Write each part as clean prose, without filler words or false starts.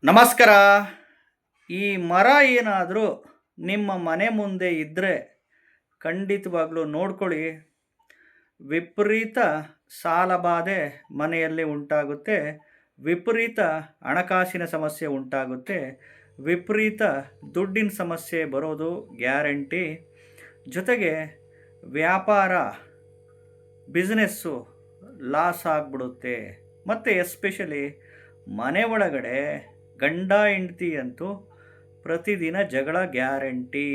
ನಮಸ್ಕಾರ. ಈ ಮರ ಏನಾದರೂ ನಿಮ್ಮ ಮನೆ ಮುಂದೆ ಇದ್ದರೆ ಖಂಡಿತವಾಗ್ಲೂ ನೋಡ್ಕೊಳ್ಳಿ. ವಿಪರೀತ ಸಾಲಬಾಧೆ ಮನೆಯಲ್ಲಿ ಉಂಟಾಗುತ್ತೆ, ವಿಪರೀತ ಹಣಕಾಸಿನ ಸಮಸ್ಯೆ ಉಂಟಾಗುತ್ತೆ, ವಿಪರೀತ ದುಡ್ಡಿನ ಸಮಸ್ಯೆ ಬರೋದು ಗ್ಯಾರಂಟಿ. ಜೊತೆಗೆ ವ್ಯಾಪಾರ ಬಿಸ್ನೆಸ್ಸು ಲಾಸ್ ಆಗಿಬಿಡುತ್ತೆ. ಮತ್ತು ಎಸ್ಪೆಷಲಿ ಮನೆ ಒಳಗಡೆ ಗಂಡ ಹೆಂಡ್ತಿ ಅಂತೂ ಪ್ರತಿದಿನ ಜಗಳ ಗ್ಯಾರಂಟಿ.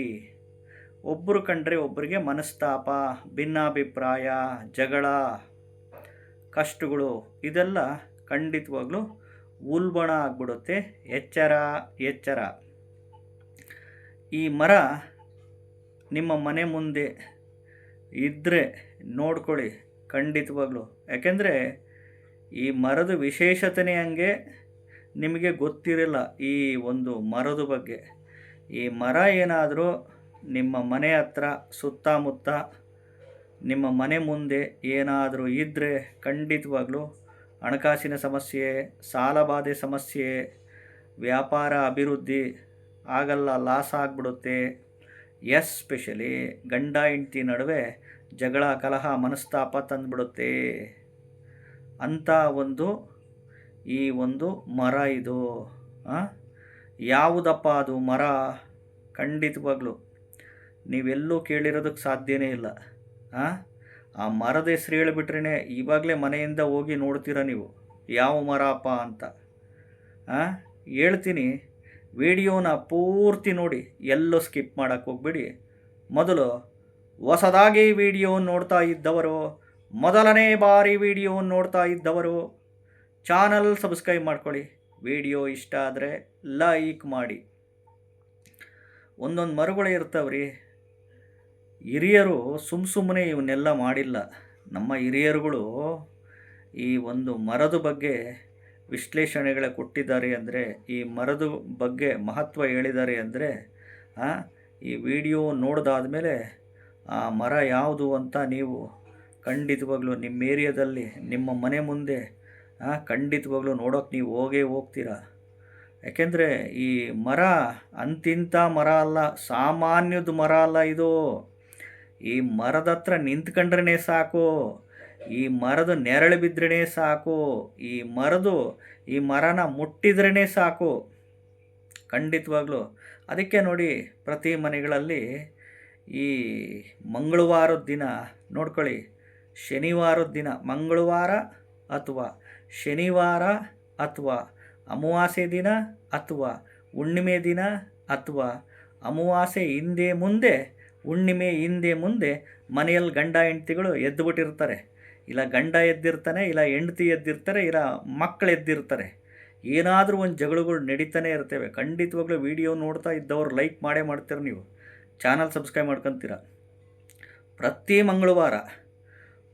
ಒಬ್ಬರು ಕಂಡ್ರೆ ಒಬ್ಬರಿಗೆ ಮನಸ್ತಾಪ, ಭಿನ್ನಾಭಿಪ್ರಾಯ, ಜಗಳ, ಕಷ್ಟಗಳು ಇದೆಲ್ಲ ಖಂಡಿತವಾಗ್ಲೂ ಉಲ್ಬಣ ಆಗಿಬಿಡುತ್ತೆ. ಎಚ್ಚರ ಎಚ್ಚರ. ಈ ಮರ ನಿಮ್ಮ ಮನೆ ಮುಂದೆ ಇದ್ದರೆ ನೋಡ್ಕೊಳ್ಳಿ ಖಂಡಿತವಾಗ್ಲೂ. ಯಾಕೆಂದರೆ ಈ ಮರದ ವಿಶೇಷತೆನೇ ಹಂಗೆ. ನಿಮಗೆ ಗೊತ್ತಿರಲ್ಲ ಈ ಒಂದು ಮರದ ಬಗ್ಗೆ. ಈ ಮರ ಏನಾದರೂ ನಿಮ್ಮ ಮನೆ ಹತ್ರ ಸುತ್ತಮುತ್ತ ನಿಮ್ಮ ಮನೆ ಮುಂದೆ ಏನಾದರೂ ಇದ್ದರೆ ಖಂಡಿತವಾಗ್ಲೂ ಹಣಕಾಸಿನ ಸಮಸ್ಯೆ, ಸಾಲಬಾಧೆ ಸಮಸ್ಯೆ, ವ್ಯಾಪಾರ ಅಭಿವೃದ್ಧಿ ಆಗಲ್ಲ, ಲಾಸ್ ಆಗಿಬಿಡುತ್ತೆ. ಎಸ್ಪೆಷಲಿ ಗಂಡ ಹೆಂಡ್ತಿ ನಡುವೆ ಜಗಳ, ಕಲಹ, ಮನಸ್ತಾಪ ತಂದುಬಿಡುತ್ತೆ. ಅಂಥ ಈ ಒಂದು ಮರ ಇದು. ಯಾವುದಪ್ಪ ಅದು ಮರ? ಖಂಡಿತವಾಗ್ಲೂ ನೀವೆಲ್ಲೂ ಕೇಳಿರೋದಕ್ಕೆ ಸಾಧ್ಯನೇ ಇಲ್ಲ. ಆ ಮರದ ಹೆಸ್ರು ಹೇಳಿಬಿಟ್ರೇ ಇವಾಗಲೇ ಮನೆಯಿಂದ ಹೋಗಿ ನೋಡ್ತೀರ ನೀವು ಯಾವ ಮರಪ್ಪ ಅಂತ. ಹೇಳ್ತೀನಿ, ವಿಡಿಯೋನ ಪೂರ್ತಿ ನೋಡಿ, ಎಲ್ಲೋ ಸ್ಕಿಪ್ ಮಾಡೋಕ್ಕೆ ಹೋಗ್ಬೇಡಿ. ಮೊದಲು ಹೊಸದಾಗಿ ವಿಡಿಯೋ ನೋಡ್ತಾ ಇದ್ದವರು, ಮೊದಲನೇ ಬಾರಿ ವಿಡಿಯೋ ನೋಡ್ತಾ ಇದ್ದವರು ಚಾನಲ್ ಸಬ್ಸ್ಕ್ರೈಬ್ ಮಾಡ್ಕೊಳ್ಳಿ. ವಿಡಿಯೋ ಇಷ್ಟ ಆದರೆ ಲೈಕ್ ಮಾಡಿ. ಒಂದೊಂದು ಮರಗಳು ಇರ್ತಾವ್ರಿ, ಹಿರಿಯರು ಸುಮ್ಮನೆ ಇವನ್ನೆಲ್ಲ ಮಾಡಿಲ್ಲ. ನಮ್ಮ ಹಿರಿಯರುಗಳು ಈ ಒಂದು ಮರದ ಬಗ್ಗೆ ವಿಶ್ಲೇಷಣೆಗಳ ಕೊಟ್ಟಿದ್ದಾರೆ ಅಂದರೆ, ಈ ಮರದ ಬಗ್ಗೆ ಮಹತ್ವ ಹೇಳಿದ್ದಾರೆ ಅಂದರೆ, ಈ ವಿಡಿಯೋ ನೋಡಿದಾದ್ಮೇಲೆ ಆ ಮರ ಯಾವುದು ಅಂತ ನೀವು ಖಂಡಿತವಾಗ್ಲೂ ನಿಮ್ಮ ಏರಿಯಾದಲ್ಲಿ ನಿಮ್ಮ ಮನೆ ಮುಂದೆ ಖಂಡಿತವಾಗ್ಲೂ ನೋಡೋಕೆ ನೀವು ಹೋಗ್ತೀರಾ. ಯಾಕೆಂದರೆ ಈ ಮರ ಅಂತಿಂಥ ಮರ ಅಲ್ಲ, ಸಾಮಾನ್ಯದ ಮರ ಅಲ್ಲ ಇದು. ಈ ಮರದ ಹತ್ರ ನಿಂತ್ಕೊಂಡ್ರೇ ಸಾಕು, ಈ ಮರದ ನೆರಳು ಬಿದ್ರೇ ಸಾಕು, ಈ ಮರನ ಮುಟ್ಟಿದ್ರೇ ಸಾಕು ಖಂಡಿತವಾಗ್ಲೂ. ಅದಕ್ಕೆ ನೋಡಿ, ಪ್ರತಿ ಮನೆಗಳಲ್ಲಿ ಈ ಮಂಗಳವಾರದ ದಿನ ನೋಡ್ಕೊಳ್ಳಿ, ಶನಿವಾರದ ದಿನ, ಮಂಗಳವಾರ ಅಥವಾ ಶನಿವಾರ ಅಥವಾ ಅಮಾವಾಸ್ಯೆ ದಿನ ಅಥವಾ ಹುಣ್ಣಿಮೆ ದಿನ ಅಥವಾ ಅಮಾವಾಸ್ಯೆ ಹಿಂದೆ ಮುಂದೆ, ಹುಣ್ಣಿಮೆ ಹಿಂದೆ ಮುಂದೆ ಮನೆಯಲ್ಲಿ ಗಂಡ ಹೆಂಡ್ತಿಗಳು ಎದ್ದುಬಿಟ್ಟಿರ್ತಾರೆ. ಇಲ್ಲ ಗಂಡ ಎದ್ದಿರ್ತಾನೆ, ಇಲ್ಲ ಹೆಂಡ್ತಿ ಎದ್ದಿರ್ತಾರೆ, ಇಲ್ಲ ಮಕ್ಕಳು ಎದ್ದಿರ್ತಾರೆ. ಏನಾದರೂ ಒಂದು ಜಗಳಗಳು ನಡೀತಾನೆ ಇರ್ತವೆ. ಖಂಡಿತವಾಗ್ಲೂ ವಿಡಿಯೋ ನೋಡ್ತಾ ಇದ್ದವ್ರು ಲೈಕ್ ಮಾಡೇ ಮಾಡ್ತೀರ, ನೀವು ಚಾನಲ್ ಸಬ್ಸ್ಕ್ರೈಬ್ ಮಾಡ್ಕೊತೀರ. ಪ್ರತಿ ಮಂಗಳವಾರ,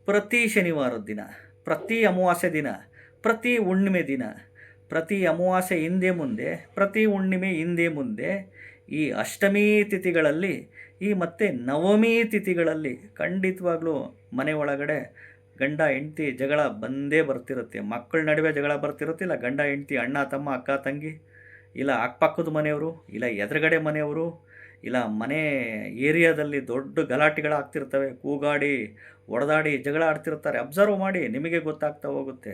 ಪ್ರತಿ ಶನಿವಾರದ ದಿನ, ಪ್ರತಿ ಅಮಾವಾಸ್ಯೆ ದಿನ, ಪ್ರತಿ ಹುಣ್ಣಿಮೆ ದಿನ, ಪ್ರತಿ ಅಮಾವಾಸ್ಯೆ ಹಿಂದೆ ಮುಂದೆ, ಪ್ರತಿ ಹುಣ್ಣಿಮೆ ಹಿಂದೆ ಮುಂದೆ, ಈ ಅಷ್ಟಮಿ ತಿಥಿಗಳಲ್ಲಿ, ಈ ಮತ್ತು ನವಮಿ ತಿಥಿಗಳಲ್ಲಿ ಖಂಡಿತವಾಗ್ಲೂ ಮನೆ ಒಳಗಡೆ ಗಂಡ ಹೆಂಡ್ತಿ ಜಗಳ ಬಂದೇ ಬರ್ತಿರುತ್ತೆ. ಮಕ್ಕಳ ನಡುವೆ ಜಗಳ ಬರ್ತಿರುತ್ತೆ, ಇಲ್ಲ ಗಂಡ ಹೆಂಡ್ತಿ, ಅಣ್ಣ ತಮ್ಮ, ಅಕ್ಕ ತಂಗಿ, ಇಲ್ಲ ಅಕ್ಕಪಕ್ಕದ ಮನೆಯವರು, ಇಲ್ಲ ಎದುರುಗಡೆ ಮನೆಯವರು, ಇಲ್ಲ ಮನೆ ಏರಿಯಾದಲ್ಲಿ ದೊಡ್ಡ ಗಲಾಟೆಗಳಾಗ್ತಿರ್ತವೆ. ಕೂಗಾಡಿ ಹೊಡೆದಾಡಿ ಜಗಳ ಆಡ್ತಿರ್ತಾರೆ. ಅಬ್ಸರ್ವ್ ಮಾಡಿ, ನಿಮಗೆ ಗೊತ್ತಾಗ್ತಾ ಹೋಗುತ್ತೆ.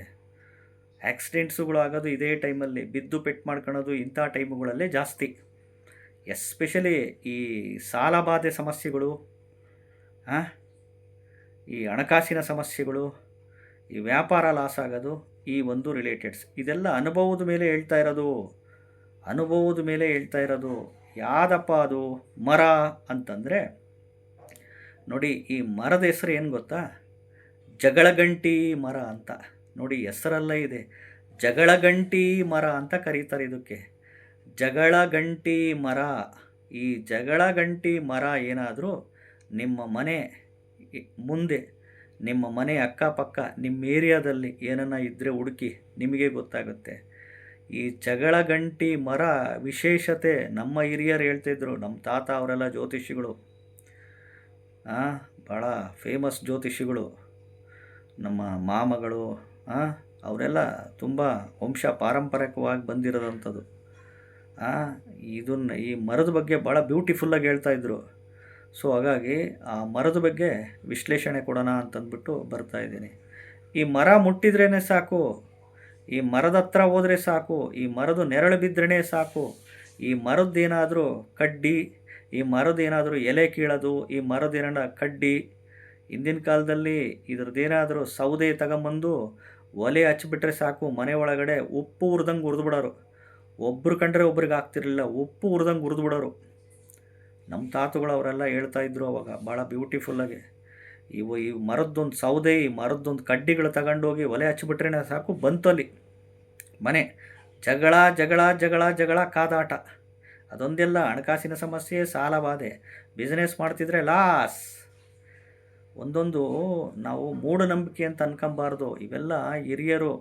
ಆಕ್ಸಿಡೆಂಟ್ಸುಗಳು ಆಗೋದು ಇದೇ ಟೈಮಲ್ಲಿ, ಬಿದ್ದು ಪೆಟ್ಟು ಮಾಡ್ಕೊಳ್ಳೋದು ಇಂಥ ಟೈಮುಗಳಲ್ಲೇ ಜಾಸ್ತಿ. ಎಸ್ಪೆಷಲಿ ಈ ಸಾಲಬಾಧೆ ಸಮಸ್ಯೆಗಳು, ಈ ಹಣಕಾಸಿನ ಸಮಸ್ಯೆಗಳು, ಈ ವ್ಯಾಪಾರ ಲಾಸ್ ಆಗೋದು, ಈ ಒಂದು ರಿಲೇಟೆಡ್ಸ್ ಇದೆಲ್ಲ ಅನುಭವದ ಮೇಲೆ ಹೇಳ್ತಾ ಇರೋದು. ಯಾವುದಪ್ಪ ಅದು ಮರ ಅಂತಂದರೆ ನೋಡಿ, ಈ ಮರದ ಹೆಸರು ಏನು ಗೊತ್ತಾ? ಜಗಳಗಂಟಿ ಮರ ಅಂತ. ನೋಡಿ, ಹೆಸರಲ್ಲೇ ಇದೆ, ಜಗಳಗಂಟಿ ಮರ ಅಂತ ಕರೀತಾರೆ ಇದಕ್ಕೆ. ಜಗಳಗಂಟಿ ಮರ. ಈ ಜಗಳಗಂಟಿ ಮರ ಏನಾದರೂ ನಿಮ್ಮ ಮನೆ ಮುಂದೆ, ನಿಮ್ಮ ಮನೆ ಅಕ್ಕಪಕ್ಕ, ನಿಮ್ಮ ಏರಿಯಾದಲ್ಲಿ ಏನನ್ನ ಇದ್ದರೆ ಹುಡುಕಿ, ನಿಮಗೆ ಗೊತ್ತಾಗುತ್ತೆ. ಈ ಜಗಳಗಂಟಿ ಮರ ವಿಶೇಷತೆ ನಮ್ಮ ಹಿರಿಯರು ಹೇಳ್ತಿದ್ರು. ನಮ್ಮ ತಾತ ಅವರೆಲ್ಲ ಜ್ಯೋತಿಷಿಗಳು, ಭಾಳ ಫೇಮಸ್ ಜ್ಯೋತಿಷಿಗಳು. ನಮ್ಮ ಮಾಮಗಳು ಅವರೆಲ್ಲ ತುಂಬ ವಂಶ ಪಾರಂಪರಿಕವಾಗಿ ಬಂದಿರೋದಂಥದ್ದು. ಆ, ಈ ಮರದ ಬಗ್ಗೆ ಭಾಳ ಬ್ಯೂಟಿಫುಲ್ಲಾಗಿ ಹೇಳ್ತಾಯಿದ್ರು. ಸೊ ಹಾಗಾಗಿ ಆ ಮರದ ಬಗ್ಗೆ ವಿಶ್ಲೇಷಣೆ ಕೊಡೋಣ ಅಂತಂದ್ಬಿಟ್ಟು ಬರ್ತಾಯಿದ್ದೀನಿ. ಈ ಮರ ಮುಟ್ಟಿದ್ರೇ ಸಾಕು, ಈ ಮರದ ಹತ್ರ ಹೋದರೆ ಸಾಕು, ಈ ಮರದ ನೆರಳು ಬಿದ್ದರೆ ಸಾಕು, ಈ ಮರದ್ದೇನಾದರೂ ಕಡ್ಡಿ, ಈ ಮರದ್ದೇನಾದರೂ ಎಲೆ ಕೀಳೋದು, ಈ ಮರದೇನಾರ ಕಡ್ಡಿ, ಹಿಂದಿನ ಕಾಲದಲ್ಲಿ ಇದ್ರದ್ದೇನಾದರೂ ಸೌದೆ ತಗೊಂಬಂದು ಒಲೆ ಹಚ್ಬಿಟ್ರೆ ಸಾಕು, ಮನೆ ಒಳಗಡೆ ಉಪ್ಪು ಹುರಿದಂಗೆ ಹುರಿದ್ಬಿಡೋರು. ಒಬ್ಬರು ಕಂಡ್ರೆ ಒಬ್ರಿಗೆ ಆಗ್ತಿರಲಿಲ್ಲ, ಉಪ್ಪು ಹುರಿದಂಗೆ ಹುರಿದ್ಬಿಡೋರು. ನಮ್ಮ ತಾತುಗಳು ಅವರೆಲ್ಲ ಹೇಳ್ತಾಯಿದ್ರು ಅವಾಗ ಭಾಳ ಬ್ಯೂಟಿಫುಲ್ಲಾಗಿ. ಈ ಮರದ್ದೊಂದು ಸೌದೆ, ಈ ಮರದ್ದೊಂದು ಕಡ್ಡಿಗಳು ತಗೊಂಡೋಗಿ ಒಲೆ ಹಚ್ಬಿಟ್ರೆ ಸಾಕು, ಬಂತು ಅಲ್ಲಿ ಮನೆ. ಜಗಳ ಜಗಳ ಜಗಳ ಜಗಳ ಕಾದಾಟ. ಅದೊಂದೆಲ್ಲ ಹಣಕಾಸಿನ ಸಮಸ್ಯೆ, ಸಾಲ ಬಾಧೆ. ಬಿಸ್ನೆಸ್ ಮಾಡ್ತಿದ್ರೆ ಲಾಸ್. ಒಂದೊಂದು ನಾವು ಮೂಢನಂಬಿಕೆ ಅಂತ ಅನ್ಕೊಂಬಾರ್ದು. ಇವೆಲ್ಲ ಹಿರಿಯರು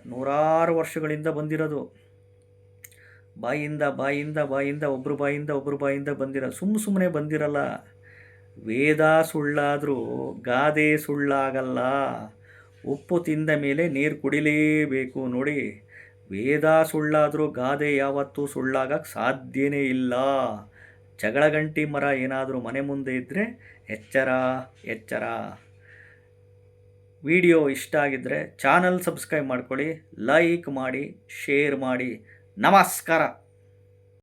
ನೂರಾರು ವರ್ಷಗಳಿಂದ ಬಂದಿರೋದು. ಬಾಯಿಂದ ಬಾಯಿಂದ ಬಾಯಿಂದ ಒಬ್ಬರು ಬಾಯಿಂದ ಬಂದಿರೋ, ಸುಮ್ಮನೆ ಬಂದಿರಲ್ಲ. ವೇದ ಸುಳ್ಳಾದರೂ ಗಾದೆ ಸುಳ್ಳಾಗಲ್ಲ. ಉಪ್ಪು ತಿಂದ ಮೇಲೆ ನೀರು ಕುಡಿಲೇಬೇಕು. ನೋಡಿ, ವೇದ ಸುಳ್ಳಾದರೂ ಗಾದೆ ಯಾವತ್ತೂ ಸುಳ್ಳಾಗಕ್ಕೆ ಸಾಧ್ಯನೇ ಇಲ್ಲ. ಜಗಳಗಂಟಿ ಮರ ಏನಾದರೂ ಮನೆ ಮುಂದೆ ಇದ್ದರೆ ಎಚ್ಚರ ಎಚ್ಚರ. ವಿಡಿಯೋ ಇಷ್ಟ ಆಗಿದ್ದರೆ ಚಾನಲ್ ಸಬ್ಸ್ಕ್ರೈಬ್ ಮಾಡ್ಕೊಳ್ಳಿ, ಲೈಕ್ ಮಾಡಿ, ಶೇರ್ ಮಾಡಿ. ನಮಸ್ಕಾರ.